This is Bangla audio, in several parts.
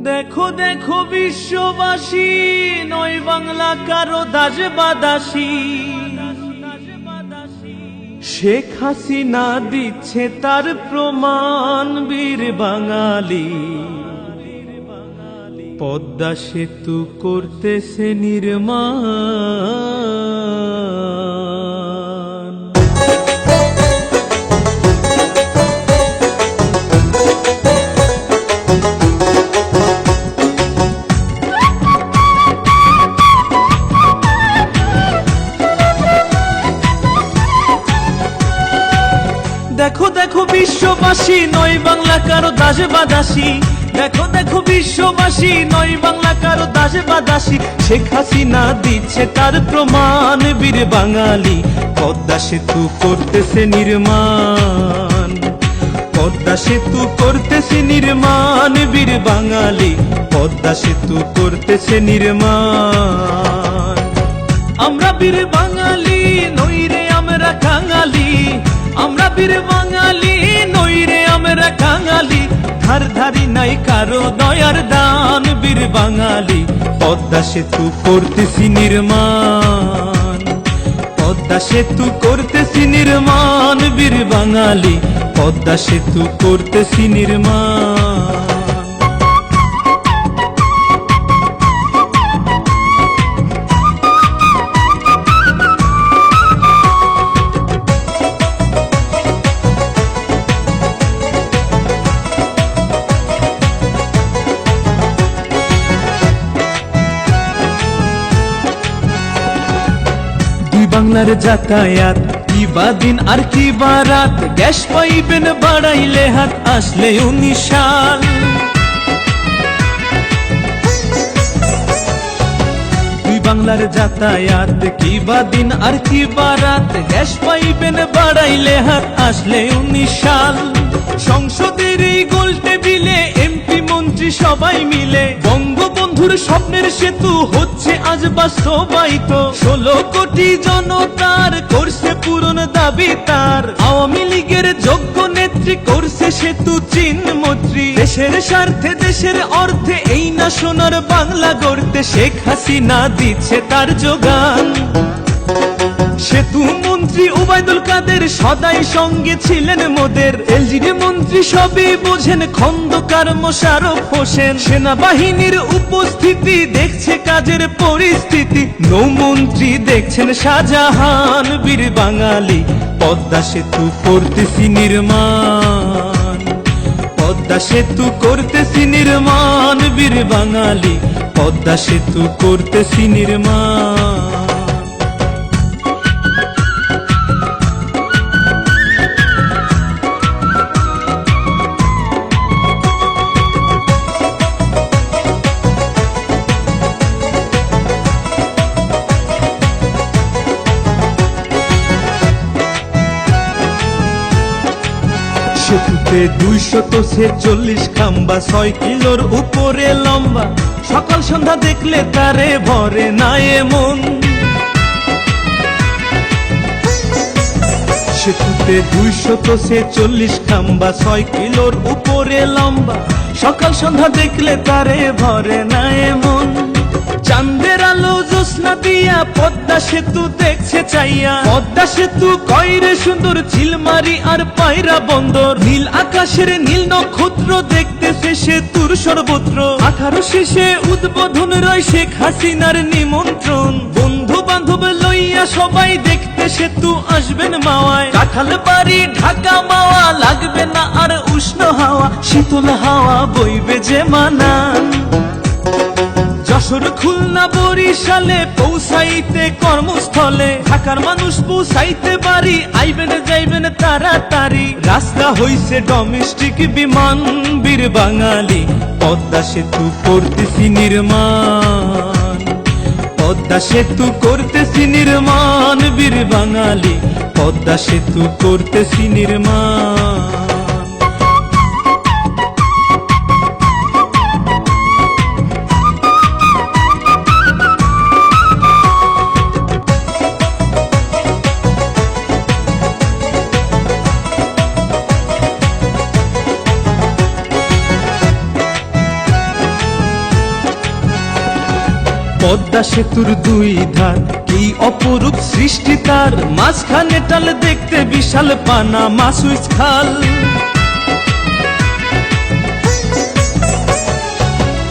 দেখো দেখো বিশ্ববাসী, নয় বাংলা কারো দাস বা দাসী। শেখ হাসিনা দিচ্ছে তার প্রমাণ, বীর বাঙালি। পদ্মা সেতু করতেছে নির্মাণ। দেখো দেখো বিশ্ববাসী, নয় বাংলা কারো দাস বা দাসী। দেখো দেখো বিশ্ববাসী, নয় বাংলা কারো দাস বা দাসী। শেখ হাসিনা দিচ্ছে তার প্রমাণ, বীর বাঙালি। পদ্মা সেতু করতেছে নির্মাণ, পদ্মা সেতু করতেছে নির্মাণ, বীর বাঙালি। পদ্মা সেতু করতেছে নির্মাণ। আমরা বীর বাঙালি, নইরে আমরা কাঙালি। আমরা বীর বাঙালি, নইরে আমরা কাঙালি। ধার ধারি নাই কারো দয়ার দান, বীর বাঙালি। পদ্মা সেতু করতেছি নির্মাণ, পদ্মা সেতু করতেছি নির্মাণ, বীর বাঙালি। পদ্মা সেতু করতেছি নির্মাণ। বাংলার যাতায়াত কি বা দিন আর কি বা রাত। গ্যাস পাইবেন বাড়াইলে হাত, আসলে 19 সাল। বাংলার যাতায়াত কি বা দিন আর কি বা রাত। গ্যাস পাইবেন বাড়াইলে হাত, আসলে 19 সাল। সংসদের এই গোল টেবিলে এমপি মন্ত্রী সবাই মিলে বঙ্গবন্ধুর স্বপ্নের সেতু হচ্ছে আজ বাস্তবায়িত। 16 কোটি জনতার করছে পূরণ দাবি তার। আওয়ামী লীগের যোগ্য নেত্রী করছে সেতু চিহ্নমন্ত্রী। দেশের স্বার্থে দেশের অর্থে এই না সোনার বাংলা গড়তে শেখ হাসিনা দিচ্ছে তার যোগান। সেতু মন্ত্রী ওবায়দুল কাদের সদাই সঙ্গে ছিলেন মোদের। এলজিডি মন্ত্রী সবই বোঝেন, খন্দকার মোশাররফ হোসেন। সেনাবাহিনীর উপস্থিতি দেখছে কাজের পরিস্থিতি। নৌমন্ত্রী দেখছেন শাহজাহান, বীর বাঙালি। পদ্মা সেতু করতেছি নির্মাণ, পদ্মা সেতু করতেছি নির্মাণ, বীর বাঙালি। পদ্মা সেতু করতেছি নির্মাণ। সেতুতে 246 খাম্বা, 6 কিলোর উপরে লম্বা। সকাল সন্ধ্যা দেখলে তারে ভরে না এমন। সেতুতে 246 খাম্বা, 6 কিলোর উপরে লম্বা। সকাল সন্ধ্যা দেখলে তারে ভরে না এমন। চাঁদের আলো জ্যোৎস্না দিয়া পদ্মা সেতু দেখছে চাইয়া। পদ্মা সেতু কয়রে সুন্দর, চিলমারি আর পায়রা বন্দর। নীল আকাশের নীল নক্ষত্র দেখতেছে সেতুর সর্বত্র। 18 শেষে উদ্বোধন রয় শেখ হাসিনার নিমন্ত্রণ। বন্ধু বান্ধব লইয়া সবাই দেখতে সেতু আসবেন মাওয়ায়। কাঁঠালবাড়ি ঢাকা মাওয়া লাগবে না আর উষ্ণ হাওয়া। শীতল হাওয়া বইবে যে মানান। যশোর খুলনা বরিশালে পৌঁছাইতে কর্মস্থলে। ঢাকার মানুষ পৌঁছাইতে বাড়ি, আইবেন যাইবেন তাড়াতাড়ি। রাস্তা হইছে ডোমেস্টিক বিমান, বীর বাঙালি। পদ্মা সেতু করতেছি নির্মাণ, পদ্মা সেতু করতেছি নির্মাণ, বীর বাঙালি। পদ্মা সেতু করতেছি নির্মাণ। পদ্মা সেতুর দুই ধার কি অপরূপ সৃষ্টি তার, মাঝখানে টাল দেখতে বিশাল পানামা সুইচ খাল।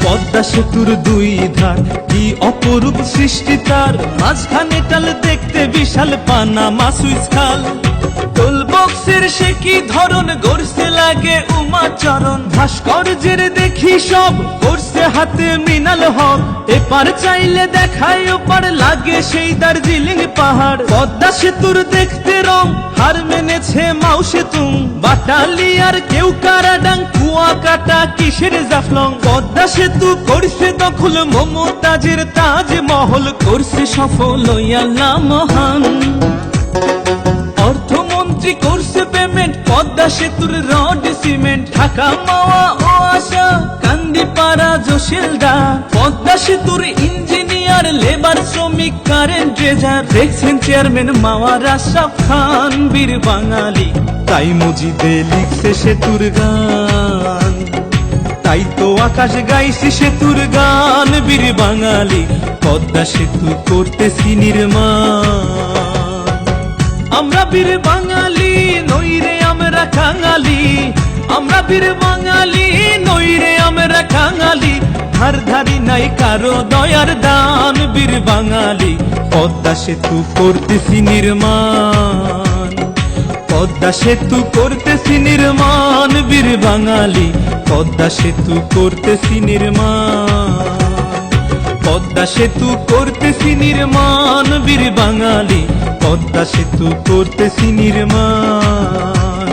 পদ্মা সেতুর দুই ধার কি অপরূপ সৃষ্টি তার, মাঝখানে টাল দেখতে বিশাল পানামা সুইচ খাল। টোল বক্সের সে কি ধরন গড়ছে লাগে উমাচরণ, ভাস্কর্যের দেখি সব করছে হাতে মৃণাল হক। এপার চাইলে দেখায় ওপার লাগে সেই দার্জিলিং পাহাড়। পদ্মা সেতুর দেখতে রং হার মেনেছে মাও সেতুং, বাটালিয়ার কেউ কারাডাং কুয়াকাটা কিসের জাফলং। পদ্মা সেতু করছে দখল মমতাজের তাজমহল, করছে সফল ওই আল্লাহ মহান। অর্থমন্ত্রী করছে পেমেন্ট পদ্মা সেতুর রড সিমেন্ট, ঢাকা মাওয়া ও আশা কান্দিপাড়া জোশেলদা। পদ্মা সেতুর ইঞ্জিনিয়ার লেবার শ্রমিক কারেন্ট ট্রেজার, দেখছেন চেয়ারম্যান মাওয়ার আশরাফ খান বীর বাঙালি। তাই মজিদে লিখছে সেতুর গান, তাই তো আকাশ গাইছে সেতুর গান বীর বাঙালি। পদ্মা সেতু করতেছি নির্মাণ, আমরা বীর বাঙালি নইরে আমরা কাঙালি, আমরা বীর বাঙালি নইরে আমরা কাঙালি। ধার ধারি নাই কারো দয়ার দান বীর বাঙালি। পদ্মা সেতু করতেছি নির্মাণ, পদ্মা সেতু করতেছি নির্মাণ বীর বাঙালি। পদ্মা সেতু করতেছি নির্মাণ, পদ্মা সেতু করতেছি নির্মাণ বীর বাঙালি। পদ্মা সেতু করতেছি নির্মাণ,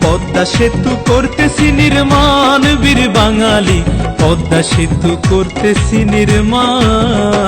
পদ্মা সেতু করতেছি নির্মাণ বীর বাঙালি। পদ্মা সেতু করতেছি নির্মাণ।